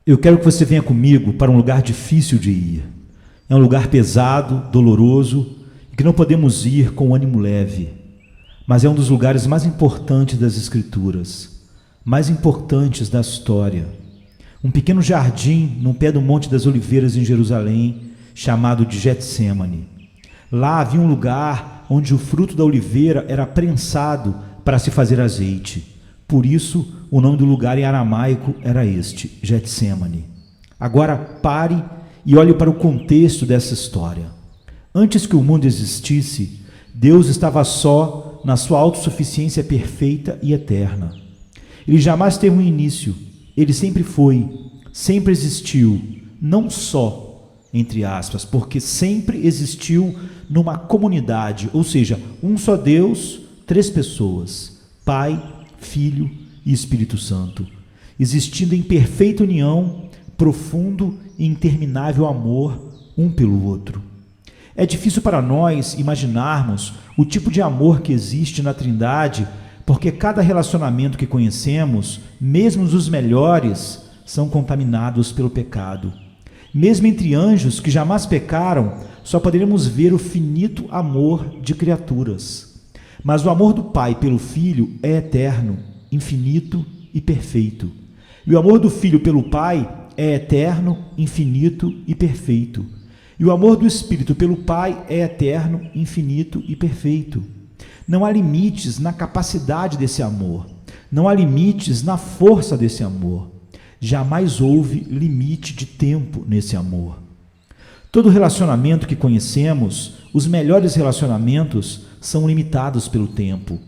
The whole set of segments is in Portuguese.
Eu quero que você venha comigo para um lugar difícil de ir. É um lugar pesado, doloroso e que não podemos ir com ânimo leve. Mas é um dos lugares mais importantes das Escrituras, mais importantes da história. Um pequeno jardim no pé do Monte das Oliveiras em Jerusalém, chamado de Getsêmani. Lá havia um lugar onde o fruto da oliveira era prensado para se fazer azeite. Por isso, o nome do lugar em aramaico era este, Getsêmani. Agora pare e olhe para o contexto dessa história. Antes que o mundo existisse, Deus estava só na sua autossuficiência perfeita e eterna. Ele jamais teve um início, ele sempre foi, sempre existiu, não só, entre aspas, porque sempre existiu numa comunidade, ou seja, um só Deus, três pessoas, Pai, Filho e Espírito Santo, existindo em perfeita união, profundo e interminável amor um pelo outro. É difícil para nós imaginarmos o tipo de amor que existe na Trindade, porque cada relacionamento que conhecemos, mesmo os melhores, são contaminados pelo pecado. Mesmo entre anjos que jamais pecaram, só poderemos ver o finito amor de criaturas. Mas o amor do Pai pelo Filho é eterno, infinito e perfeito. E o amor do Filho pelo Pai é eterno, infinito e perfeito. E o amor do Espírito pelo Pai é eterno, infinito e perfeito. Não há limites na capacidade desse amor. Não há limites na força desse amor. Jamais houve limite de tempo nesse amor. Todo relacionamento que conhecemos, os melhores relacionamentos, são limitados pelo tempo.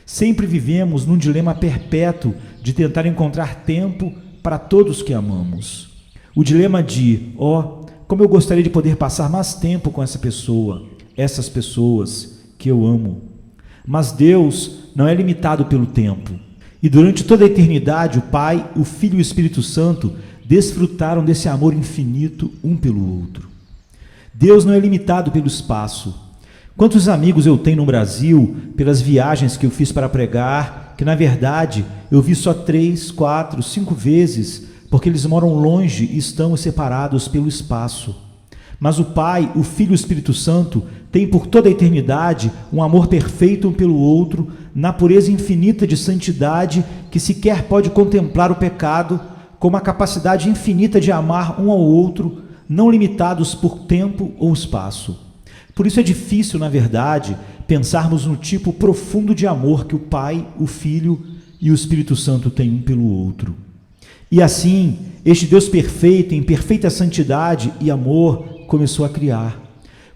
Sempre vivemos num dilema perpétuo de tentar encontrar tempo para todos que amamos. O dilema de, como eu gostaria de poder passar mais tempo com essa pessoa, essas pessoas que eu amo. Mas Deus não é limitado pelo tempo. E durante toda a eternidade, o Pai, o Filho e o Espírito Santo desfrutaram desse amor infinito um pelo outro. Deus não é limitado pelo espaço. Quantos amigos eu tenho no Brasil, pelas viagens que eu fiz para pregar, que na verdade eu vi só 3, 4, 5 vezes, porque eles moram longe e estão separados pelo espaço. Mas o Pai, o Filho e o Espírito Santo têm por toda a eternidade um amor perfeito um pelo outro, na pureza infinita de santidade que sequer pode contemplar o pecado, com uma capacidade infinita de amar um ao outro, não limitados por tempo ou espaço. Por isso é difícil, na verdade, pensarmos no tipo profundo de amor que o Pai, o Filho e o Espírito Santo têm um pelo outro. E assim, este Deus perfeito, em perfeita santidade e amor, começou a criar.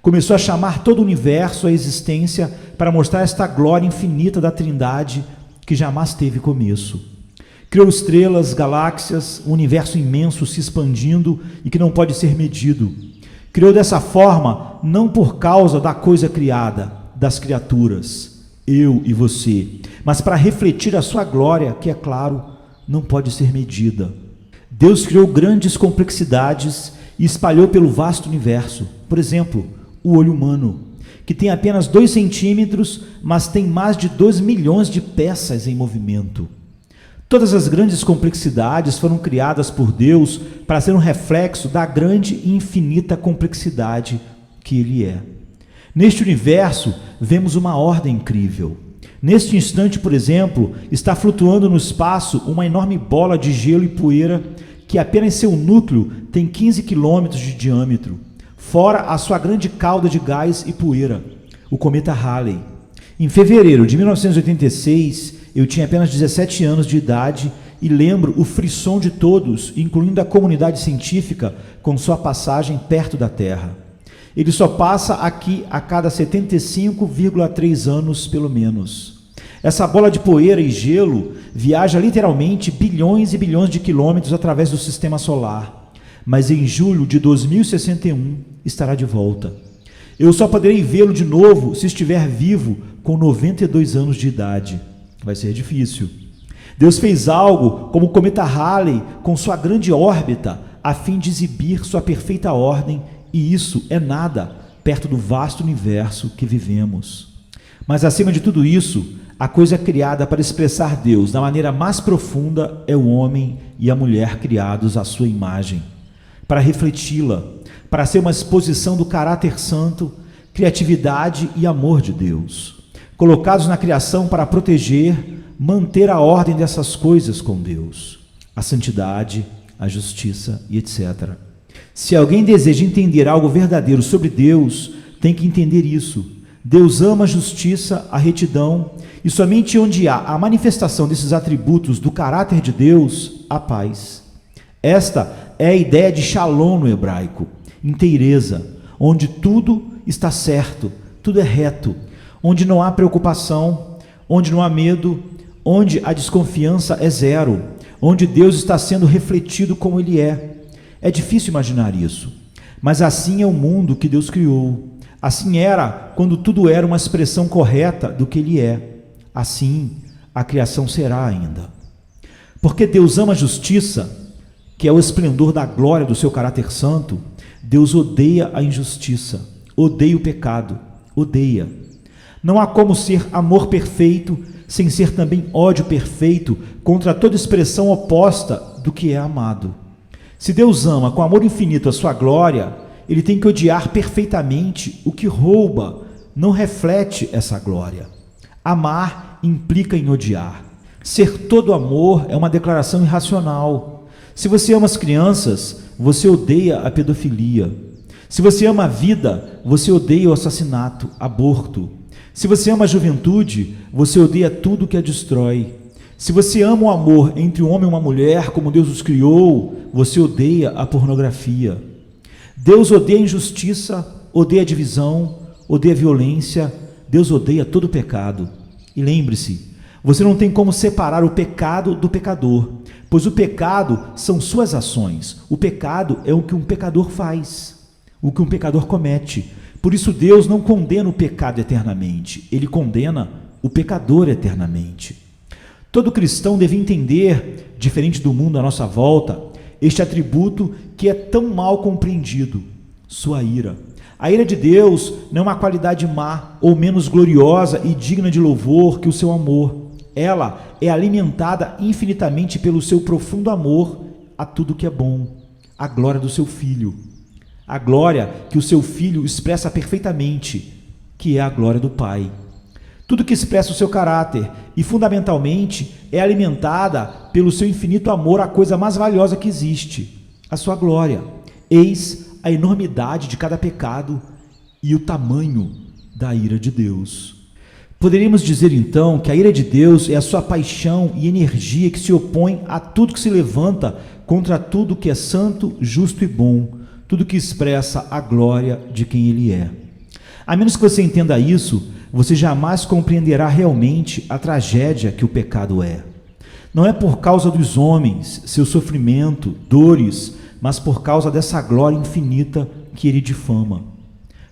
Começou a chamar todo o universo à existência para mostrar esta glória infinita da Trindade que jamais teve começo. Criou estrelas, galáxias, um universo imenso se expandindo e que não pode ser medido. Criou dessa forma, não por causa da coisa criada, das criaturas, eu e você, mas para refletir a sua glória, que, é claro, não pode ser medida. Deus criou grandes complexidades e espalhou pelo vasto universo. Por exemplo, o olho humano, que tem apenas 2 centímetros, mas tem mais de 2 milhões de peças em movimento. Todas as grandes complexidades foram criadas por Deus para ser um reflexo da grande e infinita complexidade que Ele é. Neste universo, vemos uma ordem incrível. Neste instante, por exemplo, está flutuando no espaço uma enorme bola de gelo e poeira que apenas seu núcleo tem 15 quilômetros de diâmetro, fora a sua grande cauda de gás e poeira, o cometa Halley. Em fevereiro de 1986, eu tinha apenas 17 anos de idade e lembro o frisson de todos, incluindo a comunidade científica, com sua passagem perto da Terra. Ele só passa aqui a cada 75,3 anos, pelo menos. Essa bola de poeira e gelo viaja literalmente bilhões e bilhões de quilômetros através do sistema solar, mas em julho de 2061 estará de volta. Eu só poderei vê-lo de novo se estiver vivo com 92 anos de idade. Vai ser difícil. Deus fez algo como o cometa Halley com sua grande órbita a fim de exibir sua perfeita ordem, e isso é nada perto do vasto universo que vivemos. Mas acima de tudo isso, a coisa criada para expressar Deus da maneira mais profunda é o homem e a mulher criados à sua imagem, para refleti-la, para ser uma exposição do caráter santo, criatividade e amor de Deus, colocados na criação para proteger, manter a ordem dessas coisas com Deus, a santidade, a justiça e etc. Se alguém deseja entender algo verdadeiro sobre Deus, tem que entender isso. Deus ama a justiça, a retidão, e somente onde há a manifestação desses atributos do caráter de Deus, há paz. Esta é a ideia de shalom no hebraico, inteireza, onde tudo está certo, tudo é reto, onde não há preocupação, onde não há medo, onde a desconfiança é zero, onde Deus está sendo refletido como Ele é. É difícil imaginar isso, mas assim é o mundo que Deus criou. Assim era quando tudo era uma expressão correta do que Ele é. Assim a criação será ainda. Porque Deus ama a justiça, que é o esplendor da glória do seu caráter santo, Deus odeia a injustiça, odeia o pecado, odeia. Não há como ser amor perfeito sem ser também ódio perfeito contra toda expressão oposta do que é amado. Se Deus ama com amor infinito a sua glória, Ele tem que odiar perfeitamente o que rouba, não reflete essa glória. Amar implica em odiar. Ser todo amor é uma declaração irracional. Se você ama as crianças, você odeia a pedofilia. Se você ama a vida, você odeia o assassinato, aborto. Se você ama a juventude, você odeia tudo que a destrói. Se você ama o amor entre um homem e uma mulher, como Deus os criou, você odeia a pornografia. Deus odeia a injustiça, odeia a divisão, odeia a violência. Deus odeia todo pecado. E lembre-se, você não tem como separar o pecado do pecador, pois o pecado são suas ações. O pecado é o que um pecador faz, o que um pecador comete. Por isso Deus não condena o pecado eternamente, Ele condena o pecador eternamente. Todo cristão deve entender, diferente do mundo à nossa volta, este atributo que é tão mal compreendido, sua ira. A ira de Deus não é uma qualidade má ou menos gloriosa e digna de louvor que o seu amor. Ela é alimentada infinitamente pelo seu profundo amor a tudo que é bom, a glória do seu Filho. A glória que o seu Filho expressa perfeitamente, que é a glória do Pai. Tudo que expressa o seu caráter e, fundamentalmente, é alimentada pelo seu infinito amor à coisa mais valiosa que existe, a sua glória. Eis a enormidade de cada pecado e o tamanho da ira de Deus. Poderíamos dizer, então, que a ira de Deus é a sua paixão e energia que se opõe a tudo que se levanta contra tudo que é santo, justo e bom, tudo que expressa a glória de quem Ele é. A menos que você entenda isso, você jamais compreenderá realmente a tragédia que o pecado é. Não é por causa dos homens, seu sofrimento, dores, mas por causa dessa glória infinita que Ele difama.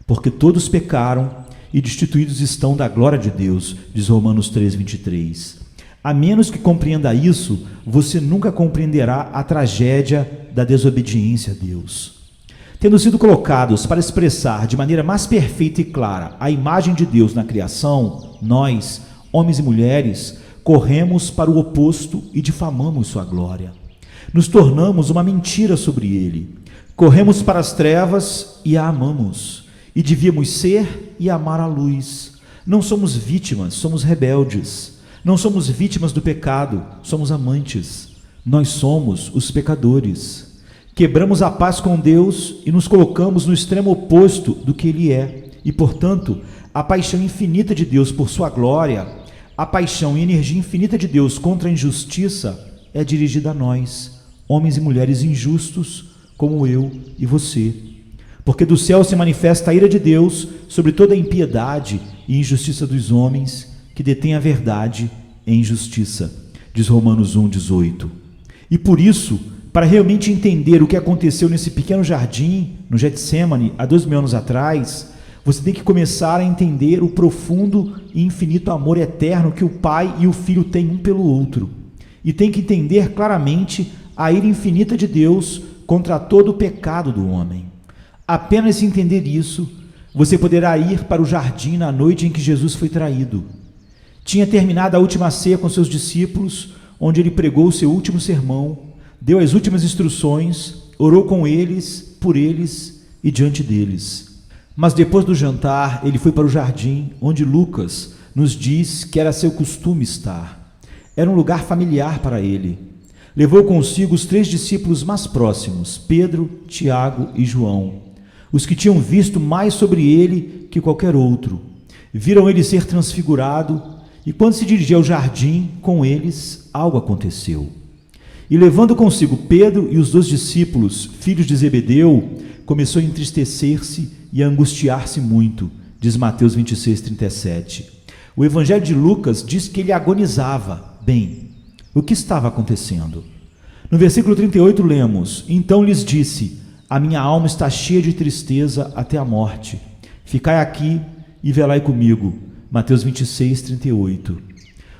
Porque todos pecaram e destituídos estão da glória de Deus, diz Romanos 3:23. A menos que compreenda isso, você nunca compreenderá a tragédia da desobediência a Deus. Tendo sido colocados para expressar de maneira mais perfeita e clara a imagem de Deus na criação, nós, homens e mulheres, corremos para o oposto e difamamos sua glória. Nos tornamos uma mentira sobre Ele. Corremos para as trevas e a amamos. E devíamos ser e amar a luz. Não somos vítimas, somos rebeldes. Não somos vítimas do pecado, somos amantes. Nós somos os pecadores. Quebramos a paz com Deus e nos colocamos no extremo oposto do que Ele é. E, portanto, a paixão infinita de Deus por sua glória, a paixão e energia infinita de Deus contra a injustiça é dirigida a nós, homens e mulheres injustos como eu e você. Porque do céu se manifesta a ira de Deus sobre toda a impiedade e injustiça dos homens que detêm a verdade em injustiça, diz Romanos 1:18. E por isso, para realmente entender o que aconteceu nesse pequeno jardim, no Getsêmani, há 2000 anos atrás, você tem que começar a entender o profundo e infinito amor eterno que o Pai e o Filho têm um pelo outro. E tem que entender claramente a ira infinita de Deus contra todo o pecado do homem. Apenas se entender isso, você poderá ir para o jardim na noite em que Jesus foi traído. Tinha terminado a última ceia com seus discípulos, onde ele pregou o seu último sermão, deu as últimas instruções, orou com eles, por eles e diante deles. Mas depois do jantar, ele foi para o jardim, onde Lucas nos diz que era seu costume estar. Era um lugar familiar para ele. Levou consigo os 3 discípulos mais próximos, Pedro, Tiago e João, os que tinham visto mais sobre ele que qualquer outro. Viram ele ser transfigurado, e quando se dirigia ao jardim com eles, algo aconteceu. E levando consigo Pedro e os 2 discípulos, filhos de Zebedeu, começou a entristecer-se e a angustiar-se muito, diz Mateus 26:37. O Evangelho de Lucas diz que ele agonizava. Bem, o que estava acontecendo? No versículo 38 lemos: Então lhes disse: A minha alma está cheia de tristeza até a morte. Ficai aqui e velai comigo. Mateus 26:38.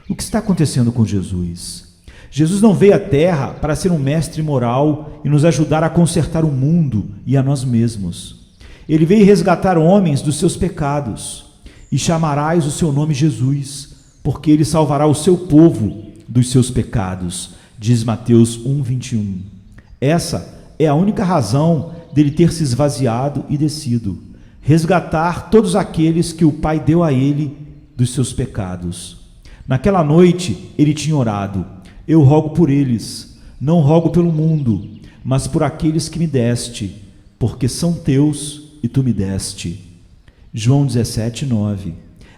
O que está acontecendo com Jesus? Jesus não veio à terra para ser um mestre moral e nos ajudar a consertar o mundo e a nós mesmos. Ele veio resgatar homens dos seus pecados. E chamarás o seu nome Jesus, porque ele salvará o seu povo dos seus pecados, diz Mateus 1:21. Essa é a única razão dele ter se esvaziado e descido: resgatar todos aqueles que o Pai deu a ele dos seus pecados. Naquela noite ele tinha orado: Eu rogo por eles, não rogo pelo mundo, mas por aqueles que me deste, porque são teus e tu me deste. João 17:9.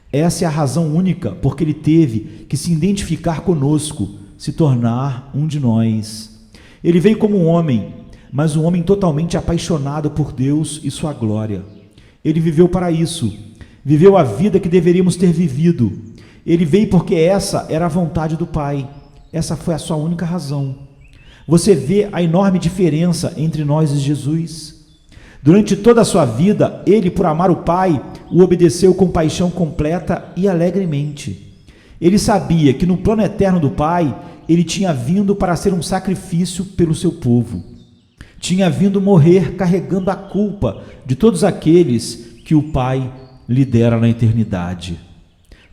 Essa é a razão única porque ele teve que se identificar conosco, se tornar um de nós. Ele veio como um homem, mas um homem totalmente apaixonado por Deus e sua glória. Ele viveu para isso, viveu a vida que deveríamos ter vivido. Ele veio porque essa era a vontade do Pai. Essa foi a sua única razão. Você vê a enorme diferença entre nós e Jesus? Durante toda a sua vida, ele, por amar o Pai, o obedeceu com paixão completa e alegremente. Ele sabia que no plano eterno do Pai, ele tinha vindo para ser um sacrifício pelo seu povo. Tinha vindo morrer carregando a culpa de todos aqueles que o Pai lhe dera na eternidade.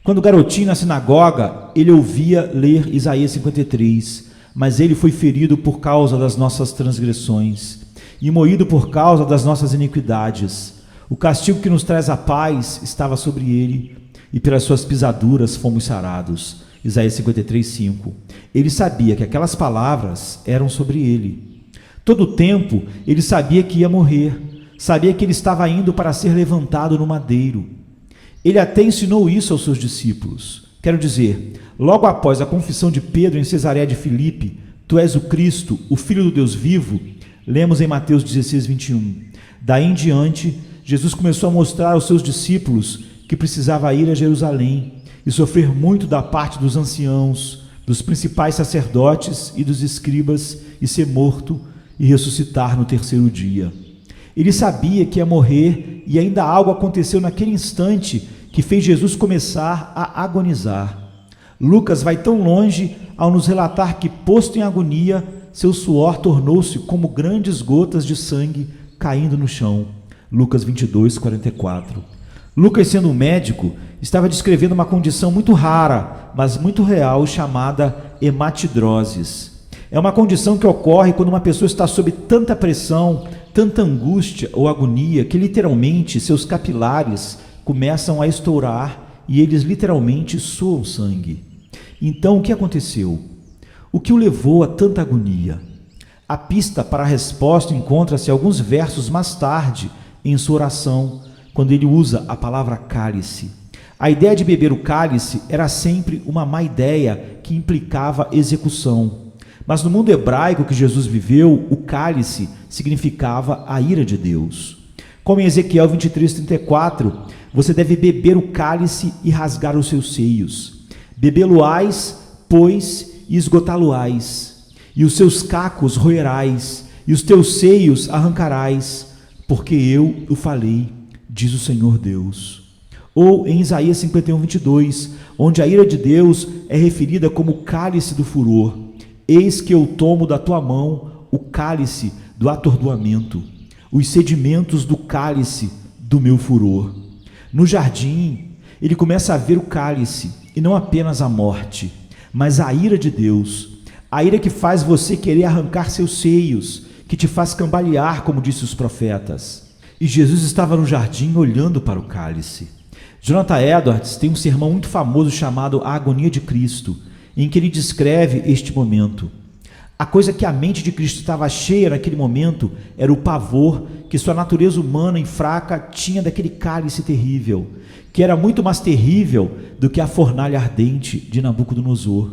Quando garotinho na sinagoga, ele ouvia ler Isaías 53, mas ele foi ferido por causa das nossas transgressões e moído por causa das nossas iniquidades. O castigo que nos traz a paz estava sobre ele, e pelas suas pisaduras fomos sarados. Isaías 53:5. Ele sabia que aquelas palavras eram sobre ele. Todo o tempo ele sabia que ia morrer, sabia que ele estava indo para ser levantado no madeiro. Ele até ensinou isso aos seus discípulos. Quero dizer, logo após a confissão de Pedro em Cesareia de Filipe: Tu és o Cristo, o Filho do Deus vivo, lemos em Mateus 16:21. Daí em diante, Jesus começou a mostrar aos seus discípulos que precisava ir a Jerusalém e sofrer muito da parte dos anciãos, dos principais sacerdotes e dos escribas, e ser morto e ressuscitar no 3º dia. Ele sabia que ia morrer, e ainda algo aconteceu naquele instante que fez Jesus começar a agonizar. Lucas vai tão longe ao nos relatar que, posto em agonia, seu suor tornou-se como grandes gotas de sangue caindo no chão. Lucas 22:44. Lucas, sendo um médico, estava descrevendo uma condição muito rara, mas muito real, chamada hematidroses. É uma condição que ocorre quando uma pessoa está sob tanta pressão, tanta angústia ou agonia, que literalmente seus capilares começam a estourar e eles literalmente suam sangue. Então, o que aconteceu? O que o levou a tanta agonia? A pista para a resposta encontra-se alguns versos mais tarde em sua oração, quando ele usa a palavra cálice. A ideia de beber o cálice era sempre uma má ideia que implicava execução. Mas no mundo hebraico que Jesus viveu, o cálice significava a ira de Deus. Como em Ezequiel 23:34, você deve beber o cálice e rasgar os seus seios. Bebê-lo-ás, pois, e esgotá-lo-ás, e os seus cacos roerás, e os teus seios arrancarás, porque eu o falei, diz o Senhor Deus. Ou em Isaías 51:22, onde a ira de Deus é referida como o cálice do furor. Eis que eu tomo da tua mão o cálice do atordoamento, os sedimentos do cálice do meu furor. No jardim, ele começa a ver o cálice, e não apenas a morte, mas a ira de Deus, a ira que faz você querer arrancar seus seios, que te faz cambalear, como disse os profetas. E Jesus estava no jardim olhando para o cálice. Jonathan Edwards tem um sermão muito famoso chamado A Agonia de Cristo, em que ele descreve este momento. A coisa que a mente de Cristo estava cheia naquele momento era o pavor que sua natureza humana e fraca tinha daquele cálice terrível, que era muito mais terrível do que a fornalha ardente de Nabucodonosor.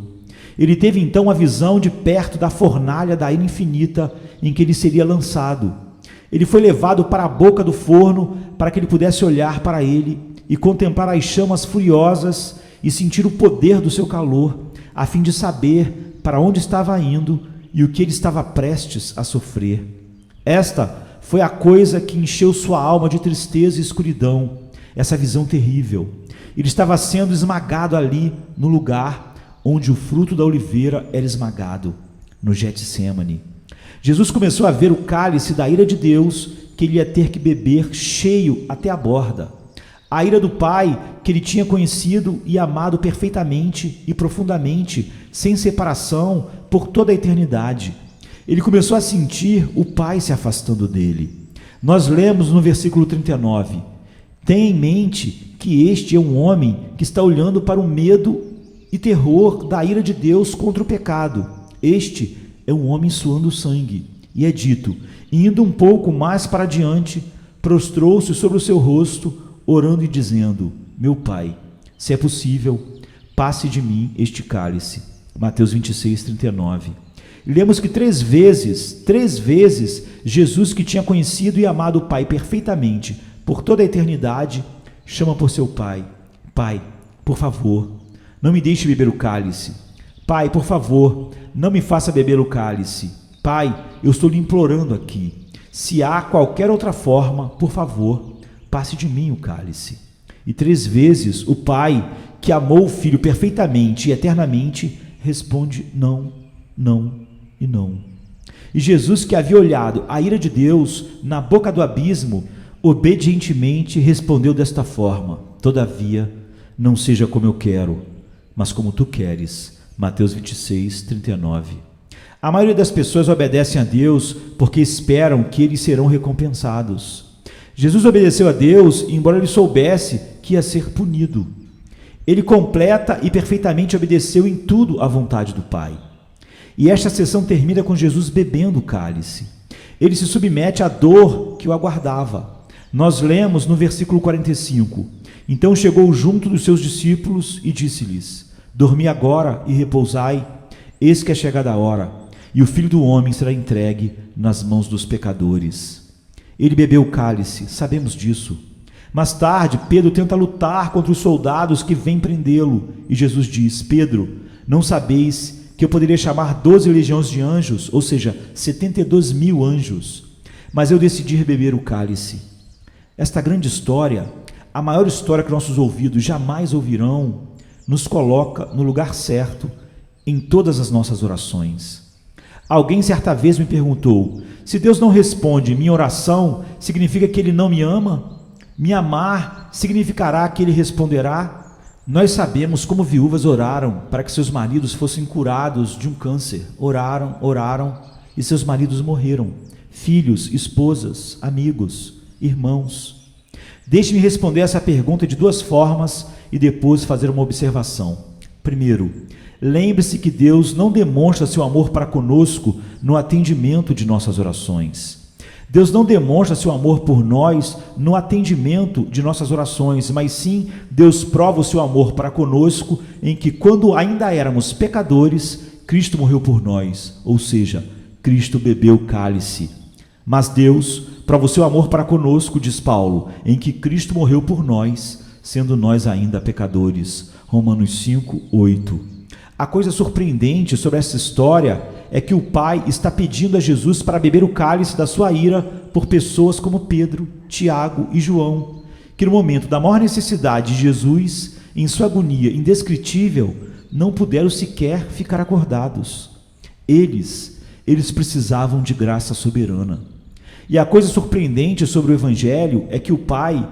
Ele teve então a visão de perto da fornalha da ira infinita em que ele seria lançado. Ele foi levado para a boca do forno para que ele pudesse olhar para ele e contemplar as chamas furiosas e sentir o poder do seu calor, a fim de saber para onde estava indo e o que ele estava prestes a sofrer. Esta foi a coisa que encheu sua alma de tristeza e escuridão, essa visão terrível. Ele estava sendo esmagado ali no lugar onde o fruto da oliveira era esmagado, no Getsêmani. Jesus começou a ver o cálice da ira de Deus que ele ia ter que beber cheio até a borda. A ira do Pai que ele tinha conhecido e amado perfeitamente e profundamente, sem separação, por toda a eternidade. Ele começou a sentir o Pai se afastando dele. Nós lemos no versículo 39, tenha em mente que este é um homem que está olhando para o medo e terror da ira de Deus contra o pecado. Este é um homem suando sangue. E é dito, indo um pouco mais para diante, prostrou-se sobre o seu rosto, orando e dizendo, meu Pai, se é possível, passe de mim este cálice. Mateus 26, 39. Lemos que três vezes, Jesus, que tinha conhecido e amado o Pai perfeitamente por toda a eternidade, chama por seu Pai. Pai, por favor, não me deixe beber o cálice. Pai, por favor, não me faça beber o cálice. Pai, eu estou lhe implorando aqui. Se há qualquer outra forma, por favor, passe de mim o cálice. E 3 vezes o Pai, que amou o Filho perfeitamente e eternamente, responde não, não e não. E Jesus, que havia olhado a ira de Deus na boca do abismo, obedientemente respondeu desta forma, todavia, não seja como eu quero, mas como tu queres. Mateus 26, 39. A maioria das pessoas obedecem a Deus porque esperam que eles serão recompensados. Jesus obedeceu a Deus, embora ele soubesse que ia ser punido. Ele completa e perfeitamente obedeceu em tudo à vontade do Pai. E esta sessão termina com Jesus bebendo o cálice. Ele se submete à dor que o aguardava. Nós lemos no versículo 45, então chegou junto dos seus discípulos e disse-lhes, dormi agora e repousai, eis que é chegada a hora, e o Filho do Homem será entregue nas mãos dos pecadores. Ele bebeu o cálice, sabemos disso. Mais tarde, Pedro tenta lutar contra os soldados que vêm prendê-lo, e Jesus diz, Pedro, não sabeis que eu poderia chamar 12 legiões de anjos, ou seja, 72 mil anjos, mas eu decidi beber o cálice. Esta grande história, a maior história que nossos ouvidos jamais ouvirão, nos coloca no lugar certo em todas as nossas orações. Alguém certa vez me perguntou, se Deus não responde minha oração, significa que Ele não me ama? Me amar significará que Ele responderá? Nós sabemos como viúvas oraram para que seus maridos fossem curados de um câncer. Oraram e seus maridos morreram. Filhos, esposas, amigos, irmãos. Deixe-me responder essa pergunta de 2 formas e depois fazer uma observação. Primeiro, lembre-se que Deus não demonstra seu amor para conosco no atendimento de nossas orações. Deus não demonstra seu amor por nós no atendimento de nossas orações, mas sim Deus prova o seu amor para conosco em que, quando ainda éramos pecadores, Cristo morreu por nós, ou seja, Cristo bebeu o cálice. Mas Deus prova o seu amor para conosco, diz Paulo, em que Cristo morreu por nós, sendo nós ainda pecadores. Romanos 5, 8. A coisa surpreendente sobre essa história é que o Pai está pedindo a Jesus para beber o cálice da sua ira por pessoas como Pedro, Tiago e João, que no momento da maior necessidade de Jesus, em sua agonia indescritível, não puderam sequer ficar acordados. Eles precisavam de graça soberana. E a coisa surpreendente sobre o Evangelho é que o Pai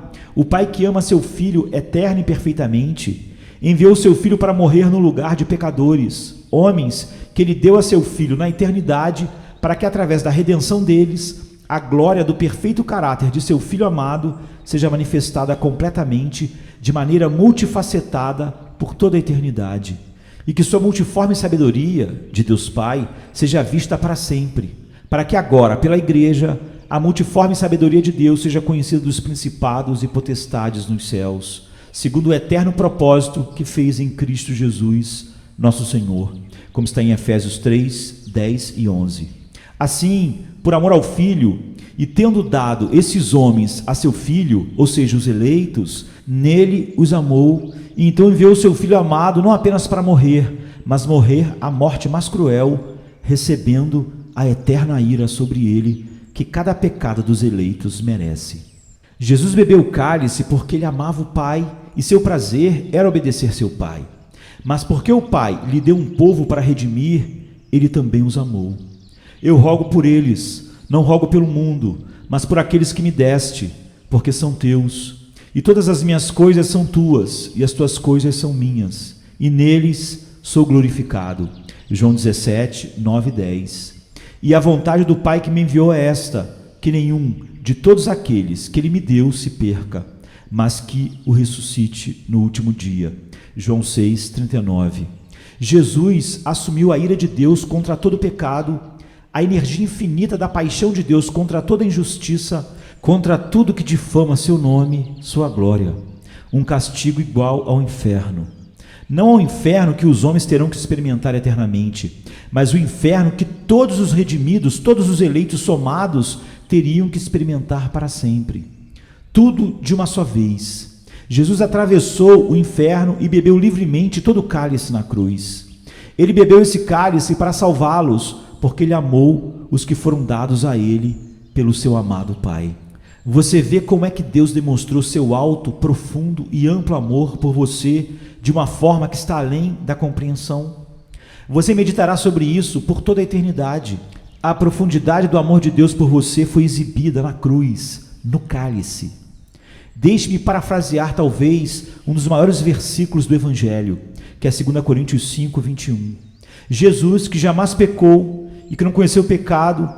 que ama seu Filho eterno e perfeitamente, Enviou seu Filho para morrer no lugar de pecadores, homens que ele deu a seu Filho na eternidade, para que através da redenção deles, a glória do perfeito caráter de seu Filho amado seja manifestada completamente, de maneira multifacetada por toda a eternidade, e que sua multiforme sabedoria de Deus Pai seja vista para sempre, para que agora, pela Igreja, a multiforme sabedoria de Deus seja conhecida dos principados e potestades nos céus, segundo o eterno propósito que fez em Cristo Jesus, nosso Senhor, como está em Efésios 3, 10 e 11. Assim, por amor ao Filho, e tendo dado esses homens a seu Filho, ou seja, os eleitos, nele os amou, e então enviou o seu Filho amado não apenas para morrer, mas morrer a morte mais cruel, recebendo a eterna ira sobre ele, que cada pecado dos eleitos merece. Jesus bebeu o cálice porque ele amava o Pai, e seu prazer era obedecer seu Pai. Mas porque o Pai lhe deu um povo para redimir, ele também os amou. Eu rogo por eles, não rogo pelo mundo, mas por aqueles que me deste, porque são teus. E todas as minhas coisas são tuas, e as tuas coisas são minhas, e neles sou glorificado. João 17, 9 e 10. E a vontade do Pai que me enviou é esta, que nenhum de todos aqueles que ele me deu se perca, mas que o ressuscite no último dia. João 6, 39. Jesus assumiu a ira de Deus contra todo pecado, a energia infinita da paixão de Deus contra toda injustiça, contra tudo que difama seu nome, sua glória. Um castigo igual ao inferno. Não ao inferno que os homens terão que experimentar eternamente, mas o inferno que todos os redimidos, todos os eleitos somados, teriam que experimentar para sempre. Tudo de uma só vez. Jesus atravessou o inferno e bebeu livremente todo o cálice na cruz. Ele bebeu esse cálice para salvá-los, porque ele amou os que foram dados a ele pelo seu amado Pai. Você vê como é que Deus demonstrou seu alto, profundo e amplo amor por você de uma forma que está além da compreensão. Você meditará sobre isso por toda a eternidade. A profundidade do amor de Deus por você foi exibida na cruz, no cálice. Deixe-me parafrasear talvez um dos maiores versículos do Evangelho, que é 2 Coríntios 5, 21. Jesus, que jamais pecou e que não conheceu o pecado,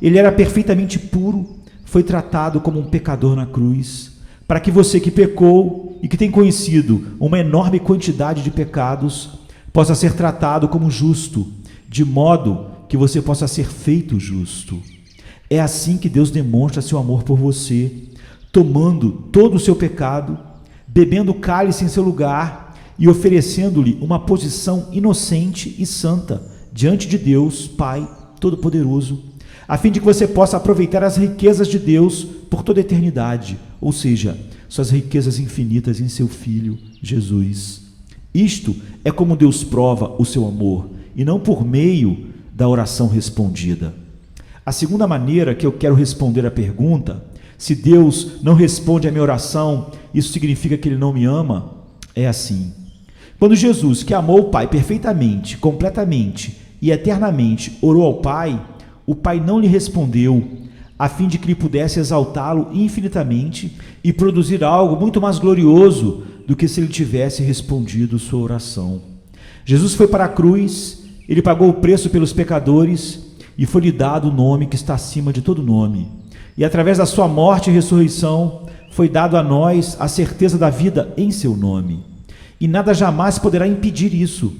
ele era perfeitamente puro, foi tratado como um pecador na cruz, para que você que pecou e que tem conhecido uma enorme quantidade de pecados, possa ser tratado como justo, de modo que você possa ser feito justo. É assim que Deus demonstra seu amor por você, tomando todo o seu pecado, bebendo o cálice em seu lugar e oferecendo-lhe uma posição inocente e santa diante de Deus, Pai Todo-Poderoso, a fim de que você possa aproveitar as riquezas de Deus por toda a eternidade, ou seja, suas riquezas infinitas em seu Filho, Jesus. Isto é como Deus prova o seu amor, e não por meio da oração respondida. A segunda maneira que eu quero responder à pergunta, se Deus não responde à minha oração, isso significa que Ele não me ama, é assim. Quando Jesus, que amou o Pai perfeitamente, completamente e eternamente, orou ao Pai, o Pai não lhe respondeu, a fim de que ele pudesse exaltá-lo infinitamente e produzir algo muito mais glorioso do que se ele tivesse respondido sua oração. Jesus foi para a cruz, ele pagou o preço pelos pecadores e foi-lhe dado o nome que está acima de todo nome. E através da sua morte e ressurreição, foi dado a nós a certeza da vida em seu nome. E nada jamais poderá impedir isso.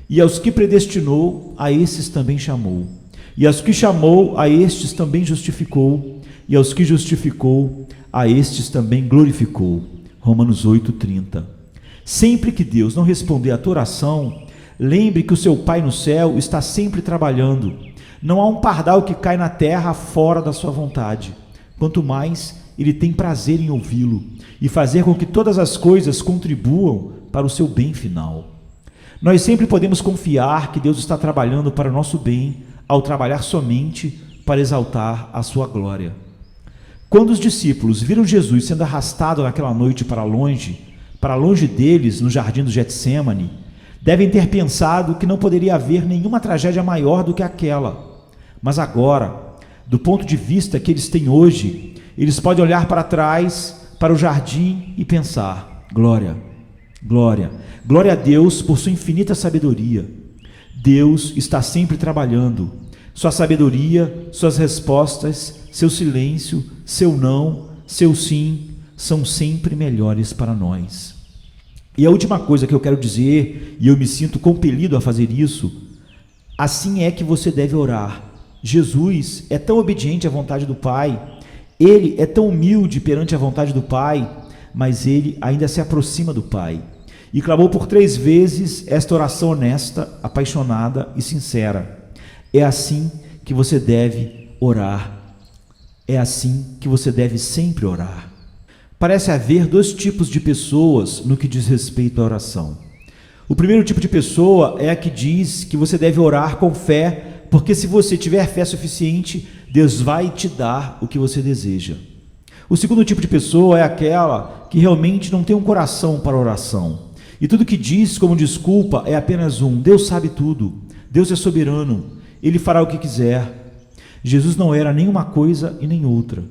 E aos que predestinou, a esses também chamou. E aos que chamou, a estes também justificou. E aos que justificou, a estes também glorificou. Romanos 8:30. Sempre que Deus não responder à tua oração, lembre que o seu Pai no céu está sempre trabalhando. Não há um pardal que cai na terra fora da sua vontade. Quanto mais, ele tem prazer em ouvi-lo e fazer com que todas as coisas contribuam para o seu bem final. Nós sempre podemos confiar que Deus está trabalhando para o nosso bem, ao trabalhar somente para exaltar a sua glória. Quando os discípulos viram Jesus sendo arrastado naquela noite para longe deles, no jardim do Getsêmani, devem ter pensado que não poderia haver nenhuma tragédia maior do que aquela. Mas agora, do ponto de vista que eles têm hoje, eles podem olhar para trás, para o jardim e pensar: glória, Glória. Glória a Deus por sua infinita sabedoria. Deus está sempre trabalhando. Sua sabedoria, suas respostas, seu silêncio, seu não, seu sim, são sempre melhores para nós. E a última coisa que eu quero dizer, e eu me sinto compelido a fazer isso, assim é que você deve orar. Jesus é tão obediente à vontade do Pai, ele é tão humilde perante a vontade do Pai, mas ele ainda se aproxima do Pai. E clamou por 3 vezes esta oração honesta, apaixonada e sincera. É assim que você deve orar. É assim que você deve sempre orar. Parece haver 2 tipos de pessoas no que diz respeito à oração. O primeiro tipo de pessoa é a que diz que você deve orar com fé, porque se você tiver fé suficiente, Deus vai te dar o que você deseja. O segundo tipo de pessoa é aquela que realmente não tem um coração para oração. E tudo que diz como desculpa é apenas Deus sabe tudo, Deus é soberano, Ele fará o que quiser. Jesus não era nem uma coisa e nem outra.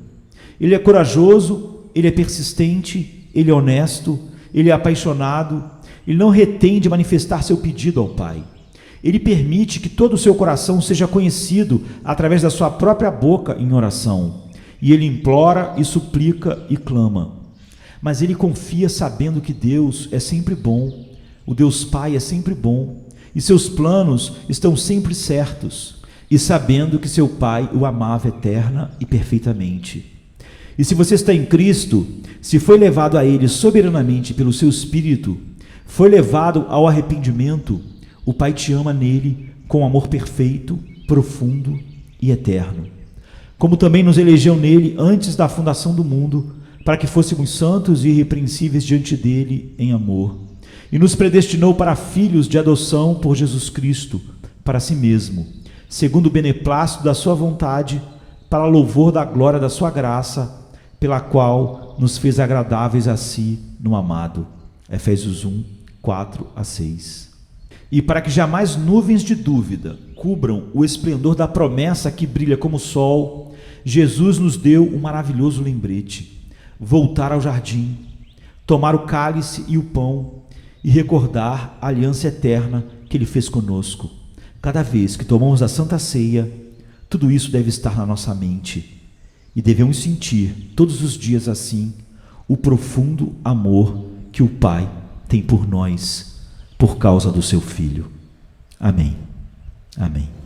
Ele é corajoso, Ele é persistente, Ele é honesto, Ele é apaixonado, Ele não retém de manifestar seu pedido ao Pai. Ele permite que todo o seu coração seja conhecido através da sua própria boca em oração. E Ele implora e suplica e clama. Mas Ele confia sabendo que Deus é sempre bom, o Deus Pai é sempre bom, e seus planos estão sempre certos, e sabendo que seu Pai o amava eterna e perfeitamente. E se você está em Cristo, se foi levado a Ele soberanamente pelo seu Espírito, foi levado ao arrependimento, o Pai te ama nele com amor perfeito, profundo e eterno. Como também nos elegeu nele antes da fundação do mundo, para que fôssemos santos e irrepreensíveis diante dele em amor. E nos predestinou para filhos de adoção por Jesus Cristo, para si mesmo, segundo o beneplácito da sua vontade, para louvor da glória da sua graça, pela qual nos fez agradáveis a si no amado. Efésios 1, 4-6. E para que jamais nuvens de dúvida cubram o esplendor da promessa que brilha como o sol, Jesus nos deu um maravilhoso lembrete: voltar ao jardim, tomar o cálice e o pão e recordar a aliança eterna que Ele fez conosco. Cada vez que tomamos a Santa Ceia, tudo isso deve estar na nossa mente e devemos sentir todos os dias assim o profundo amor que o Pai tem por nós, por causa do seu Filho. Amém. Amém.